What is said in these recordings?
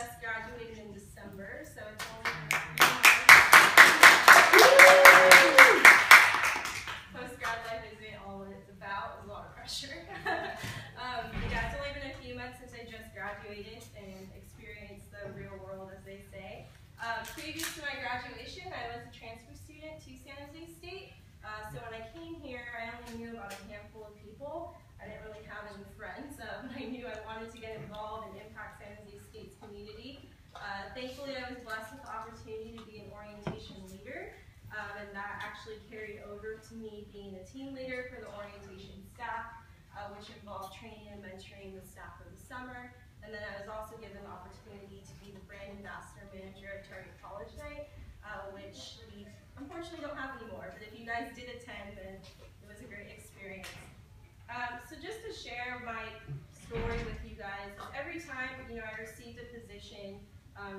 just graduated in December, so it's only post-grad life isn't all what it's about. It's a lot of pressure. Yeah, it's only been a few months since I just graduated and experienced the real world, as they say. Previous to my graduation, I was a transfer student to San Jose State. So when I came here, I only knew about a handful of people. I didn't really have any friends, but I knew I wanted to get involved and impact San Jose State's community. Thankfully, I was blessed with the opportunity to be an orientation leader, and that actually carried over to me being a team leader for the orientation staff, which involved training and mentoring the staff for the summer. And then I was also given the opportunity to be the brand ambassador manager at Target College Night, which we unfortunately don't have anymore, but if you guys did attend, then it was a great experience. So just to share my story with you guys, every time I received a position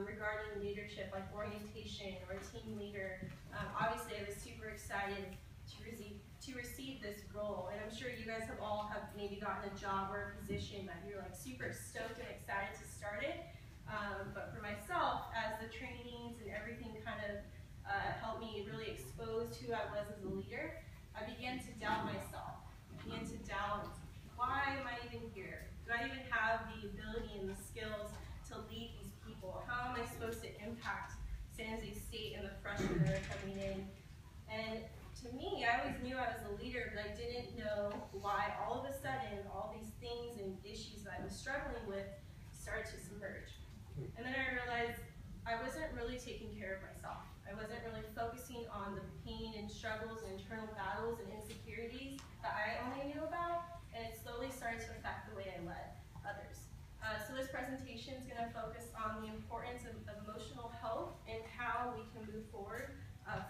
regarding leadership, like orientation or team leader, obviously I was super excited to receive this role. And I'm sure you guys have maybe gotten a job or a position that you're like super stoked and excited to start it. But for myself, as the trainings and everything kind of helped me really expose who I was as a leader, I began to doubt myself. I began to doubt, why am I even here? Do I even have the ability and the skills to lead these people? How am I supposed to impact San Jose State and the freshmen that are coming in? And to me, I always knew I was a leader, but I didn't know why all of a sudden all these things and issues that I was struggling with started to submerge. And then I realized I wasn't really taking care of myself. I wasn't really focusing on the pain and struggles and internal battles and insecurities that I only knew about, and it slowly started to affect the way I led others. So this presentation is going to focus on the importance of emotional health and how we can move forward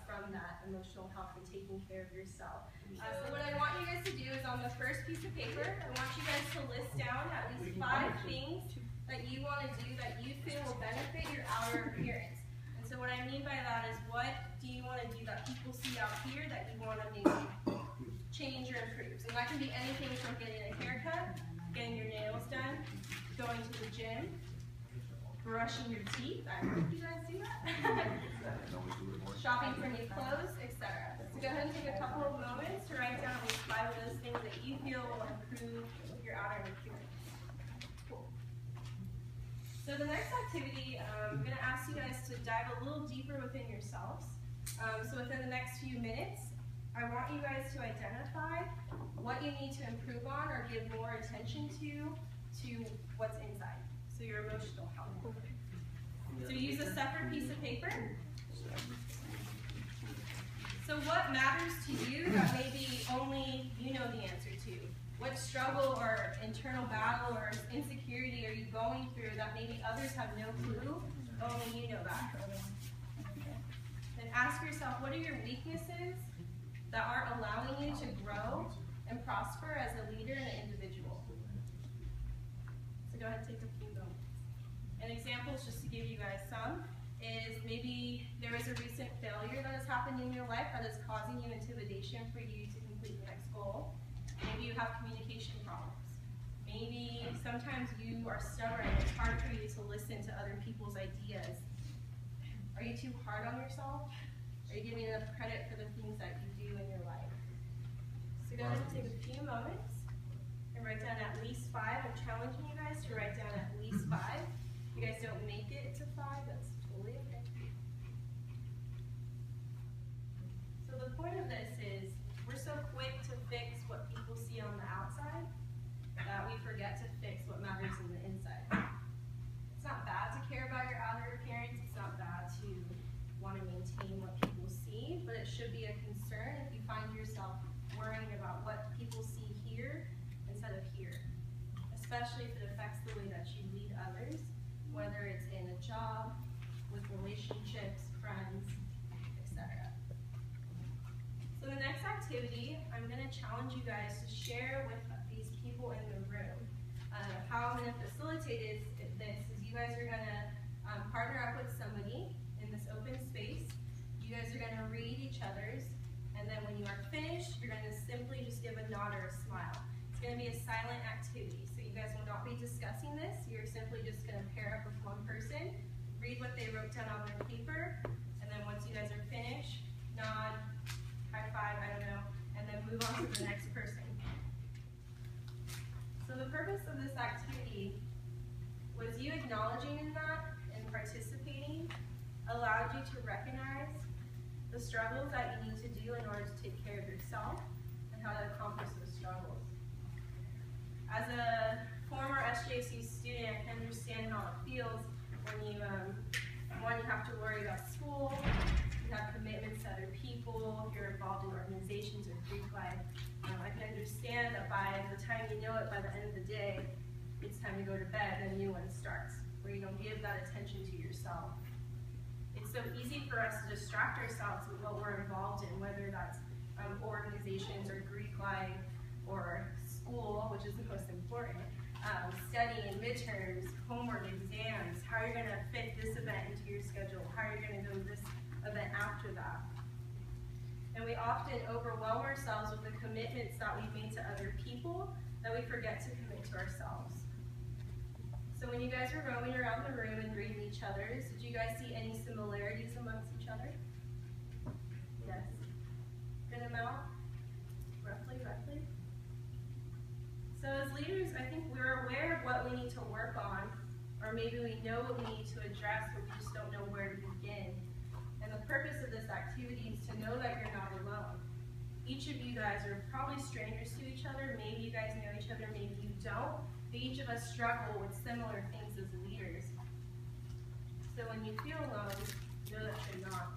from that emotional health and taking care of yourself. So what I want you guys to do is on the first piece of paper, I want you guys to list down at least 5 things that you want to do that you feel will benefit your outer appearance. And so what I mean by that is, what do you want to do that people see out here that you want to maybe change or improve? So that can be anything from getting a haircut, getting your nails done, going to the gym, brushing your teeth. I hope you guys do that. Shopping for new clothes, etc. So go ahead and take a couple of moments to write down at least 5 of those things that you feel will improve your outer appearance. Cool. So the next activity, I'm going to ask you guys to dive a little deeper within yourselves. So within the next few minutes, I want you guys to identify what you need to improve on or give more attention to what's inside. So your emotional health. So use a separate piece of paper. So what matters to you that maybe only you know the answer to? What struggle or internal battle or insecurity are you going through that maybe others have no clue, only you know that? Then ask yourself, what are your weaknesses that aren't allowing you to grow and prosper as a leader and an individual? So go ahead and take a few moments. And examples, just to give you guys some, is maybe there is a recent failure that has happened in your life that is causing you intimidation for you to complete the next goal. Maybe you have communication problems. Maybe sometimes you are stubborn and it's hard for you to listen to other people's ideas. Are you too hard on yourself? Are you giving enough credit for the things that you do in your life? So go ahead and take a few moments and write down at least 5. I'm challenging you guys to write down at least 5. If you guys don't make it to 5, that's totally okay. So the point of this is, we're so quick to fix what people see on the outside that we forget to fix what matters in the inside. It's not bad to care about your outer appearance. It's not bad to want to maintain what people see, but it should be a concern if you find yourself worrying about what people see here instead of here, especially if it affects the way that you lead others, whether it's in a job, with relationships, friends, etc. So the next activity, I'm going to challenge you guys to share with these people in the room. How I'm going to facilitate this is you guys are going to partner up with somebody in this open space. You guys are going to read each other's, and then when you are finished, you're going to simply just give a nod or a smile. It's going to be a silent activity, so you guys will not be discussing this. You're simply just going to pair up with one person, read what they wrote down on their paper, and then once you guys are finished, nod, high five, I don't know, and then move on to the next person. So the purpose of this activity was you acknowledging in that and participating allowed you to recognize the struggles that you need to do in order to take care of yourself and how to accomplish those struggles. As a former SJC student, I can understand how it feels when you, one, you have to worry about school, you have commitments to other people, you're involved in organizations or Greek life. I can understand that by the time you know it, by the end of the day, it's time to go to bed and a new one starts, where you don't give that attention to yourself. It's so easy for us to distract ourselves with what we're involved in, whether that's organizations or Greek life or school, which is the most important, studying, midterms, homework, exams, how you're going to fit this event into your schedule, how you're going to go to this event after that. And we often overwhelm ourselves with the commitments that we've made to other people that we forget to commit to ourselves. So when you guys were roaming around the room and reading each other's, did you guys see any similarities amongst each other? Yes. Good amount? Roughly? So as leaders, I think we're aware of what we need to work on, or maybe we know what we need to address, but we just don't know where to begin. And the purpose of this activity is to know that you're not alone. Each of you guys are probably strangers to each other. Maybe you guys know each other, maybe you don't. But each of us struggle with similar things as leaders. So when you feel alone, know that you're not.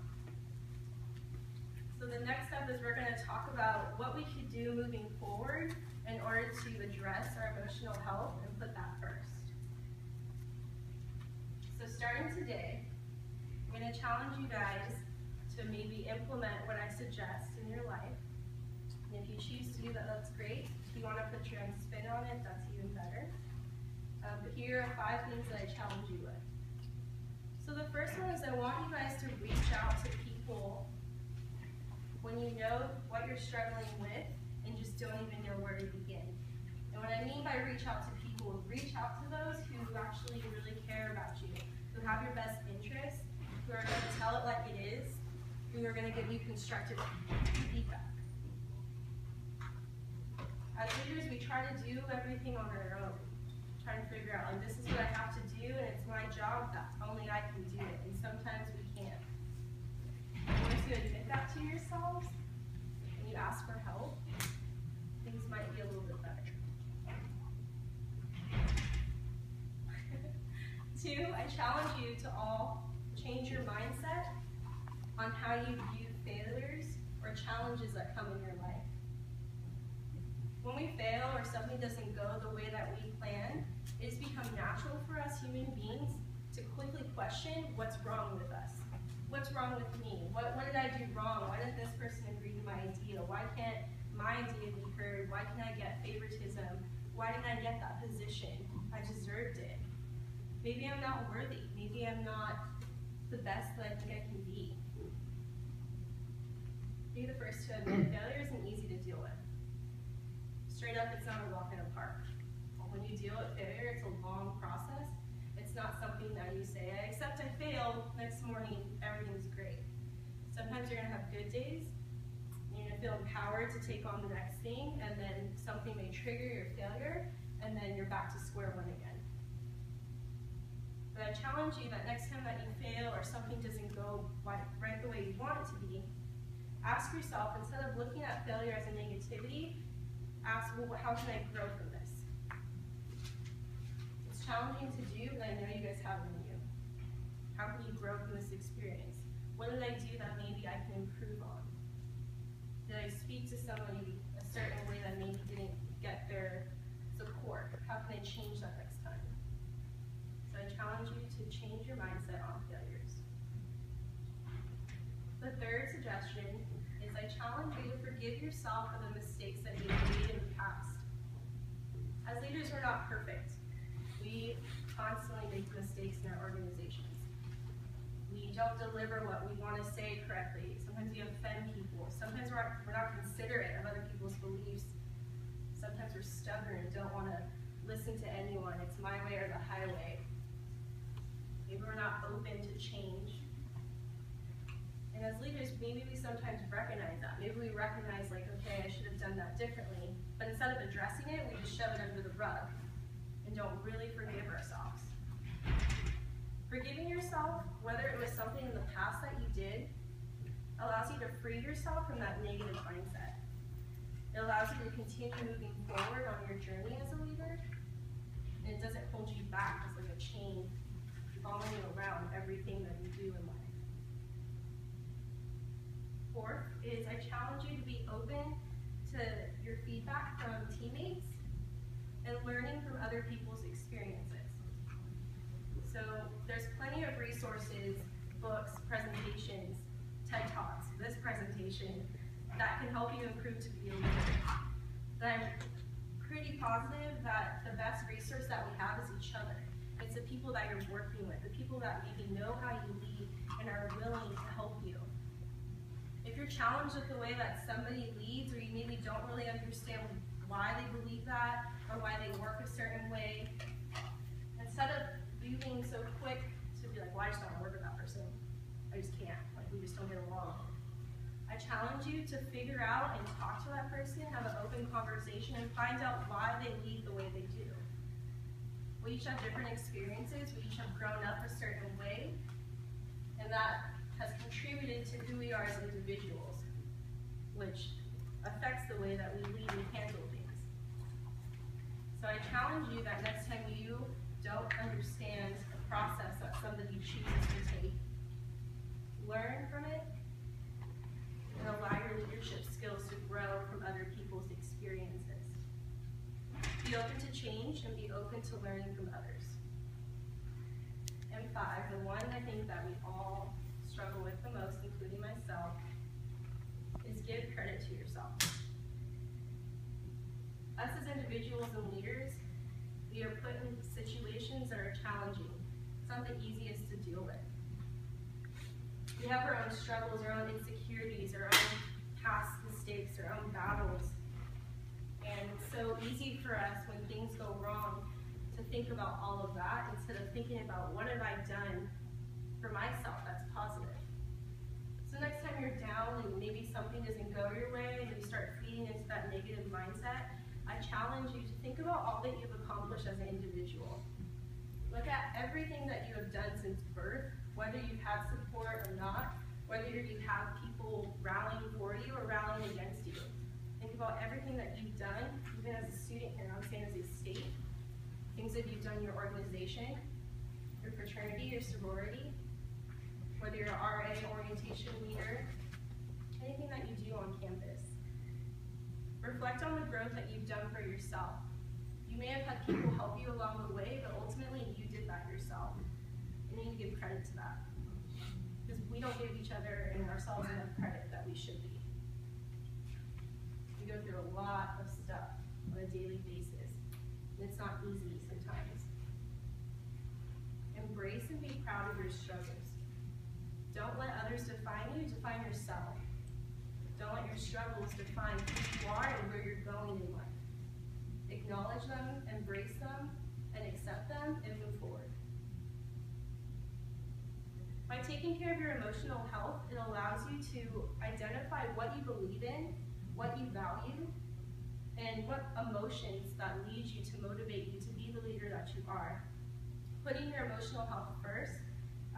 So the next step is we're going to talk about what we could do moving forward in order to address our emotional health and put that first. So starting today, I'm going to challenge you guys to maybe implement what I suggest in your life. And if you choose to do that, that's great. If you want to put your own spin on it, that's even better. But here are 5 things that I challenge you with. So the first one is I want you guys to reach out to people when you know what you're struggling with and just don't even know where to begin. And what I mean by reach out to people, reach out to those who actually really care about you, who have your best interests, who are going to tell it like it is, who are going to give you constructive feedback. As leaders, we try to do everything on our own, trying to figure out, like, this is what I have to do, and it's my job, that only I can do it, and sometimes we can't. Once you admit that to yourselves, and you ask for help, things might be a little bit better. 2, I challenge you to all change your mindset on how you view failures or challenges that come in your life. When we fail or something doesn't go the way that we plan, it's become natural for us human beings to quickly question what's wrong with us. What's wrong with me? What did I do wrong? Why didn't this person agree to my idea? Why can't my idea be heard? Why can I get favoritism? Why didn't I get that position? I deserved it. Maybe I'm not worthy. Maybe I'm not the best that I think I can be. Be the first to admit failure isn't easy to deal with. Straight up, it's not a walk in a park. When you deal with failure, it's a long process. It's not something that you say, I accept I failed, next morning everything's great. Sometimes you're going to have good days, you're going to feel empowered to take on the next thing, and then something may trigger your failure, and then you're back to square one again. But I challenge you that next time that you fail or something doesn't go right the way you want it to be, ask yourself, instead of looking at failure as a negativity, ask, well, how can I grow from this? It's challenging to do, but I know you guys have it in you. How can you grow from this experience? What did I do that maybe I can improve on? Did I speak to somebody a certain way that maybe didn't get their support? How can I change that next time? So I challenge you to change your mindset on failures. The third suggestion is I challenge you to forgive yourself for the mistakes that you've made in the past. As leaders, we're not perfect. We constantly make mistakes in our organizations. We don't deliver what we want to say correctly. Sometimes we offend people. Sometimes we're not considerate of other people's beliefs. Sometimes we're stubborn and don't want to listen to anyone. It's my way or the highway. Maybe we're not open to change. And as leaders, maybe we sometimes recognize that. Maybe we recognize, like, okay, I should have done that differently. But instead of addressing it, we just shove it under the rug and don't really forgive ourselves. Forgiving yourself, whether it was something in the past that you did, allows you to free yourself from that negative mindset. It allows you to continue moving forward on your journey as a leader, and it doesn't hold you back as like a chain following you around everything that you do in life. Fourth is I challenge you to be open to your feedback from teammates and learning from other people's experiences. So there's plenty of resources, books, presentations, TED Talks, this presentation, that can help you improve to be a leader. But I'm pretty positive that the best resource that we have is each other. It's the people that you're working with, the people that maybe know how you lead and are willing to help you. If you're challenged with the way that somebody leads, or you maybe don't really understand why they believe that, or why they work a certain way, instead of you being so quick to be like, well, I just don't work with that person. I just can't. Like, we just don't get along. I challenge you to figure out and talk to that person, have an open conversation, and find out why they lead the way they do. We each have different experiences. We each have grown up a certain way, and that has contributed to who we are as individuals, which affects the way that we lead and handle things. So I challenge you that next time you don't understand the process that somebody chooses to take, learn from it and allow your leadership skills to grow from other people's experiences. Be open to change and be open to learning from others. And 5, the one I think that we all struggle with the most, including myself, is give credit to yourself. Us as individuals and leaders, we are put in situations that are challenging. It's not the easiest to deal with. We have our own struggles, our own insecurities, our own past mistakes, our own battles. And it's so easy for us when things go wrong to think about all of that instead of thinking about what have I done for myself that's positive. So next time you're down and maybe something doesn't go your way and you start feeding into that negative mindset, I challenge you to think about all that you've accomplished as an individual. Look at everything that you have done since birth, whether you've had support or not, whether you have people rallying for you or rallying against you. Think about everything that you've done, even as a student here, I'm saying as a state, things that you've done in your organization, your fraternity, your sorority, whether you're an RA, orientation leader, anything that you do on campus. Reflect on the growth that you've done for yourself. You may have had people help you along the way, but ultimately you did that yourself. And you need to give credit to that. Because we don't give each other and ourselves enough credit that we should be. We go through a lot of stuff on a daily basis, and it's not easy sometimes. Embrace and be proud of your struggles. Don't let others define you, define yourself. Don't let your struggles define who you are and where you're going in life. Acknowledge them, embrace them, and accept them, and move forward. By taking care of your emotional health, it allows you to identify what you believe in, what you value, and what emotions that lead you to motivate you to be the leader that you are. Putting your emotional health first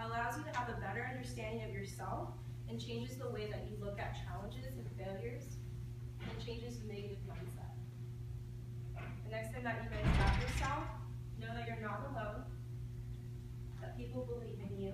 allows you to have a better understanding of yourself and changes the way that you look at challenges and failures and changes the negative mindset. The next time that you guys doubt yourself, know that you're not alone, that people believe in you,